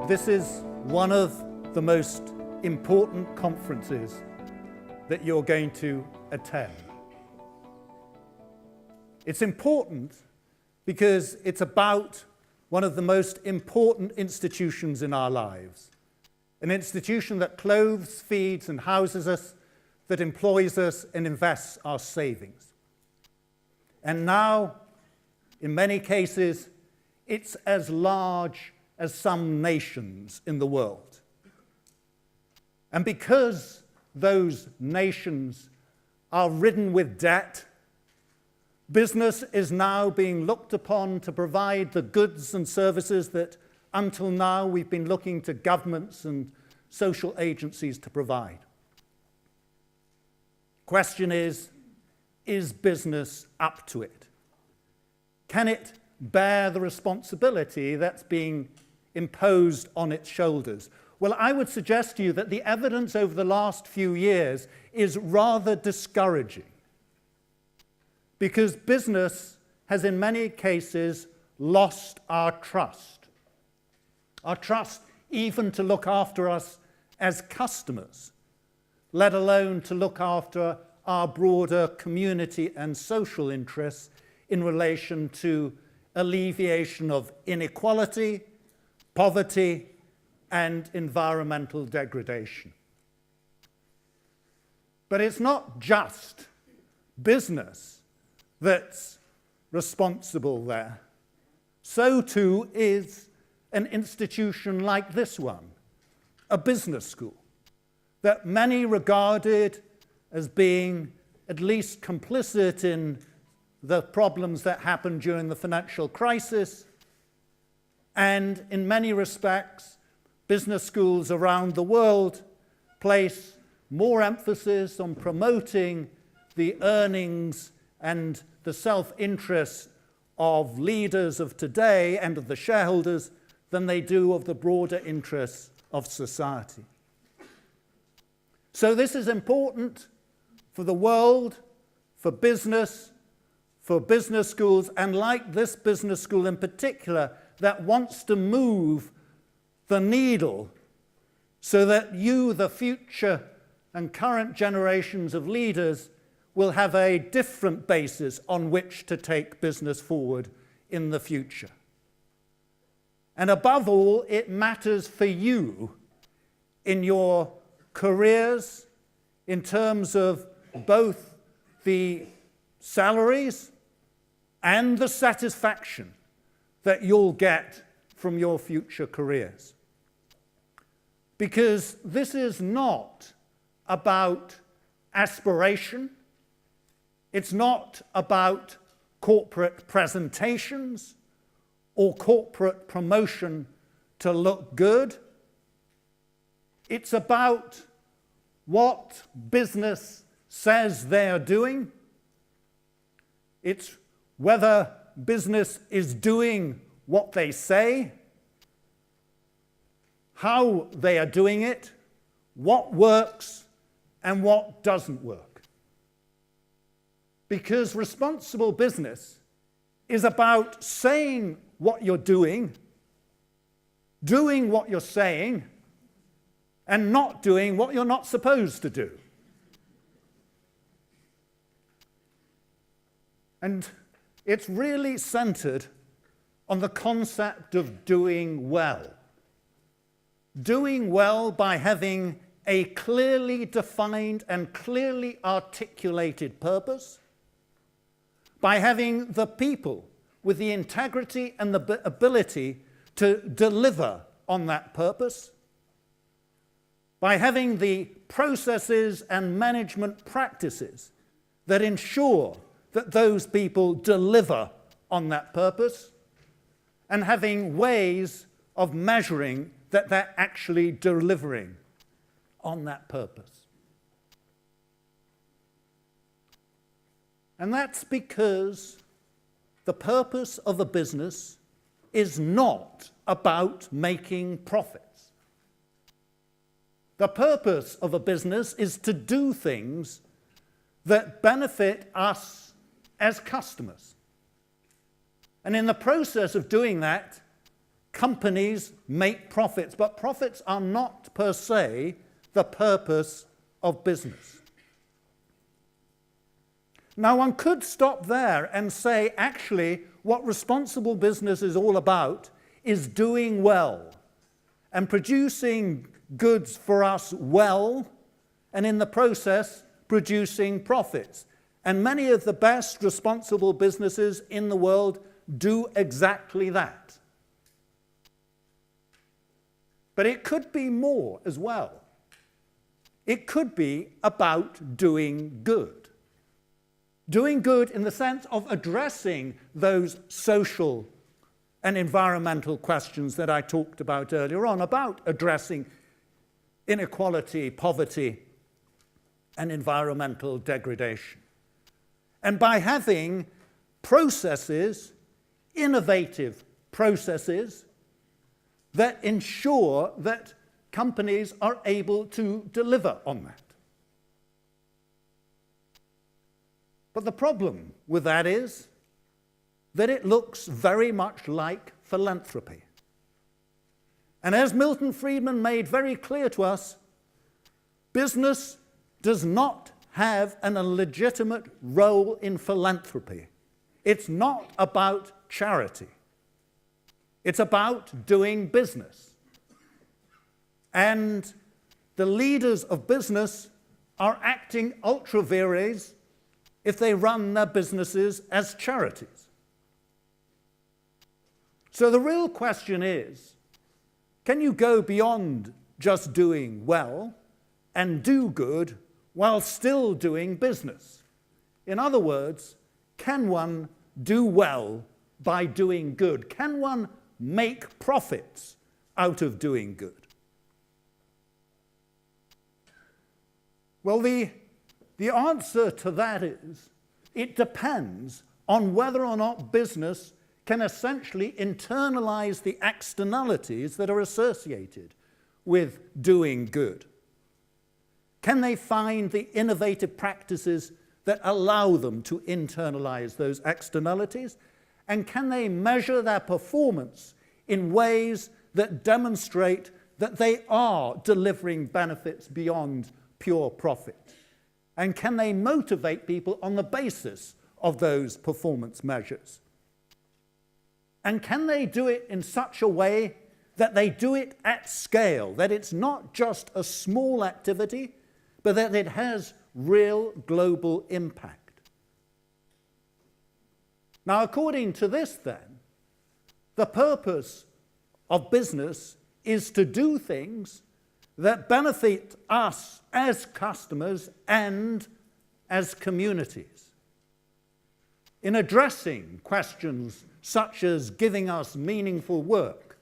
This is one of the most important conferences that you're going to attend. It's important because it's about one of the most important institutions in our lives, an institution that clothes, feeds, and houses us, that employs us and invests our savings. And now, in many cases, it's as large as some nations in the world. And because those nations are ridden with debt, business is now being looked upon to provide the goods and services that until now we've been looking to governments and social agencies to provide. Question is business up to it? Can it bear the responsibility that's being imposed on its shoulders? Well, I would suggest to you that the evidence over the last few years is rather discouraging, because business has in many cases lost our trust even to look after us as customers, let alone to look after our broader community and social interests in relation to alleviation of inequality, poverty, and environmental degradation. But it's not just business that's responsible there. So too is an institution like this one, a business school, that many regarded as being at least complicit in the problems that happened during the financial crisis. And in many respects, business schools around the world place more emphasis on promoting the earnings and the self-interest of leaders of today and of the shareholders than they do of the broader interests of society. So this is important for the world, for business schools, and like this business school in particular, that wants to move the needle so that you, the future and current generations of leaders, will have a different basis on which to take business forward in the future. And above all, it matters for you in your careers in terms of both the salaries and the satisfaction that you'll get from your future careers. Because this is not about aspiration. It's not about corporate presentations or corporate promotion to look good. It's about what business says they're doing. It's whether business is doing what they say, how they are doing it, what works and what doesn't work. Because responsible business is about saying what you're doing what you're saying, and not doing what you're not supposed to do. And it's really centered on the concept of doing well. Doing well by having a clearly defined and clearly articulated purpose, by having the people with the integrity and the ability to deliver on that purpose, by having the processes and management practices that ensure that those people deliver on that purpose, and having ways of measuring that they're actually delivering on that purpose. And that's because the purpose of a business is not about making profits. The purpose of a business is to do things that benefit us as customers. And in the process of doing that, companies make profits, but profits are not per se the purpose of business. Now, one could stop there and say, actually, what responsible business is all about is doing well and producing goods for us well, and in the process, producing profits. And many of the best responsible businesses in the world do exactly that. But it could be more as well. It could be about doing good. Doing good in the sense of addressing those social and environmental questions that I talked about earlier on, about addressing inequality, poverty, and environmental degradation. And by having processes, innovative processes, that ensure that companies are able to deliver on that. But the problem with that is that it looks very much like philanthropy. And as Milton Friedman made very clear to us, business does not have a legitimate role in philanthropy. It's not about charity. It's about doing business. And the leaders of business are acting ultra vires if they run their businesses as charities. So the real question is, can you go beyond just doing well and do good while still doing business? In other words, can one do well by doing good? Can one make profits out of doing good? Well, the answer to that is, it depends on whether or not business can essentially internalize the externalities that are associated with doing good. Can they find the innovative practices that allow them to internalize those externalities? And can they measure their performance in ways that demonstrate that they are delivering benefits beyond pure profit? And can they motivate people on the basis of those performance measures? And can they do it in such a way that they do it at scale, that it's not just a small activity, but that it has real global impact? Now, according to this, then, the purpose of business is to do things that benefit us as customers and as communities. In addressing questions such as giving us meaningful work,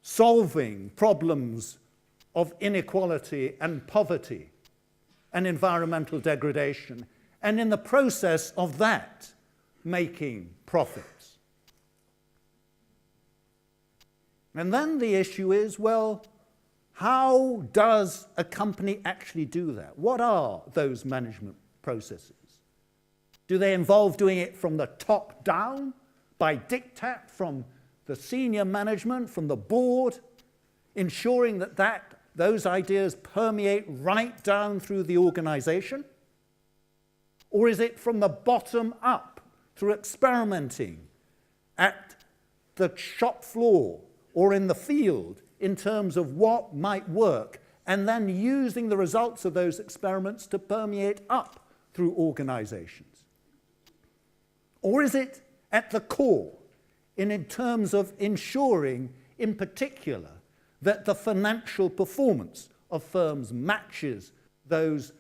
solving problems of inequality and poverty and environmental degradation, and in the process of that, making profits. And then the issue is, well, how does a company actually do that? What are those management processes? Do they involve doing it from the top down, by diktat from the senior management, from the board, ensuring that those ideas permeate right down through the organization? Or is it from the bottom up, through experimenting at the shop floor or in the field in terms of what might work, and then using the results of those experiments to permeate up through organizations? Or is it at the core, in terms of ensuring, in particular, that the financial performance of firms matches those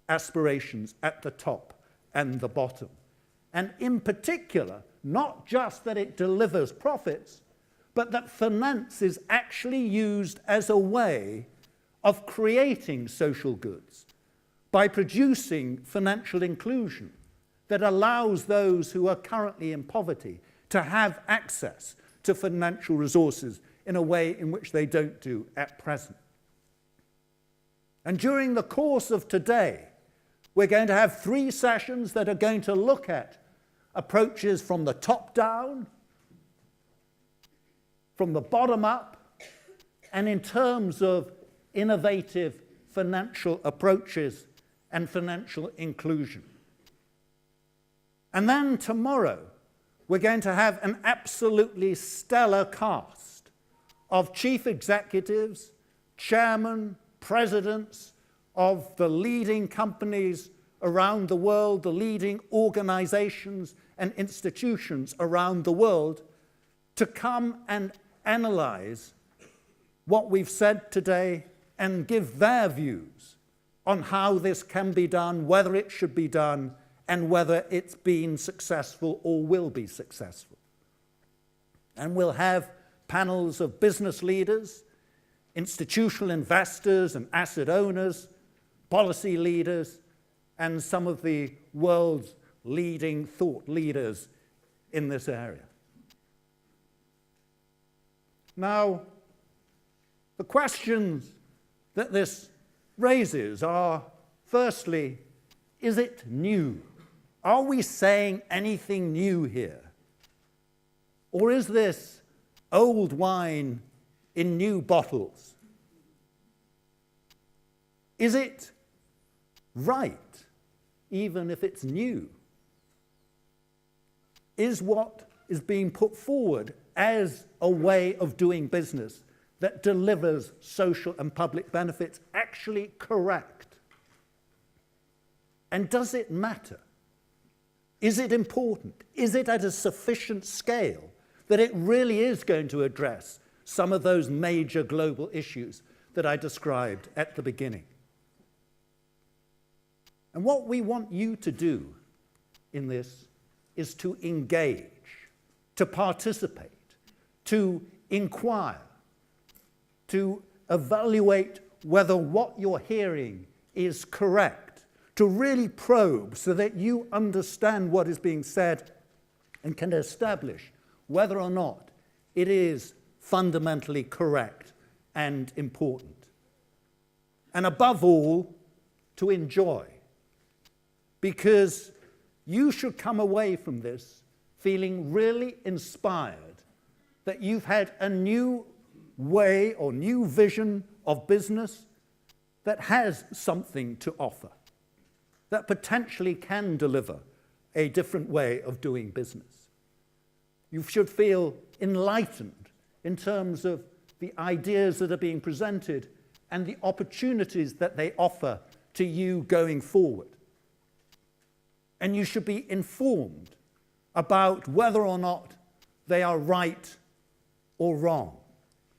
aspirations at the top and the bottom? And in particular, not just that it delivers profits, but that finance is actually used as a way of creating social goods by producing financial inclusion that allows those who are currently in poverty to have access to financial resources in a way in which they don't do at present. And during the course of today, we're going to have 3 sessions that are going to look at approaches from the top down, from the bottom up and in terms of innovative financial approaches and financial inclusion. And then tomorrow, we're going to have an absolutely stellar cast of chief executives, chairmen, presidents of the leading companies around the world, the leading organizations and institutions around the world, to come and analyze what we've said today and give their views on how this can be done, whether it should be done, and whether it's been successful or will be successful. And we'll have panels of business leaders, institutional investors and asset owners, policy leaders, and some of the world's leading thought leaders in this area. Now, the questions that this raises are, firstly, is it new? Are we saying anything new here? Or is this old wine in new bottles? Is it right, even if it's new? Is what is being put forward as a way of doing business that delivers social and public benefits actually correct? And does it matter? Is it important? Is it at a sufficient scale that it really is going to address some of those major global issues that I described at the beginning? And what we want you to do in this is to engage, to participate, to inquire, to evaluate whether what you're hearing is correct, to really probe so that you understand what is being said and can establish whether or not it is fundamentally correct and important. And above all, to enjoy. Because you should come away from this feeling really inspired that you've had a new way or new vision of business that has something to offer, that potentially can deliver a different way of doing business. You should feel enlightened in terms of the ideas that are being presented and the opportunities that they offer to you going forward. And you should be informed about whether or not they are right or wrong.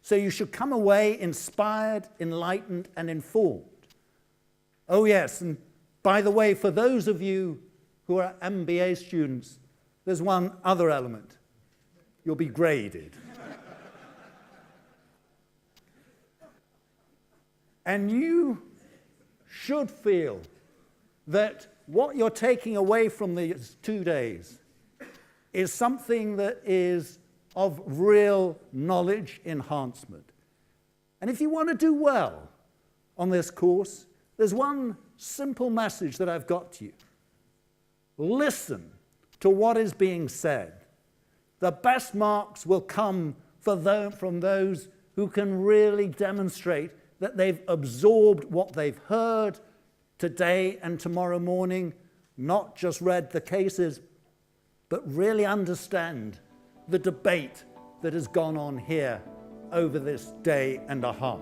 So you should come away inspired, enlightened, and informed. Oh yes, and by the way, for those of you who are MBA students, there's one other element. You'll be graded. And you should feel that what you're taking away from these 2 days is something that is of real knowledge enhancement. And if you want to do well on this course, there's one simple message that I've got to you. Listen to what is being said. The best marks will come from those who can really demonstrate that they've absorbed what they've heard today and tomorrow morning, not just read the cases, but really understand the debate that has gone on here over this day and a half.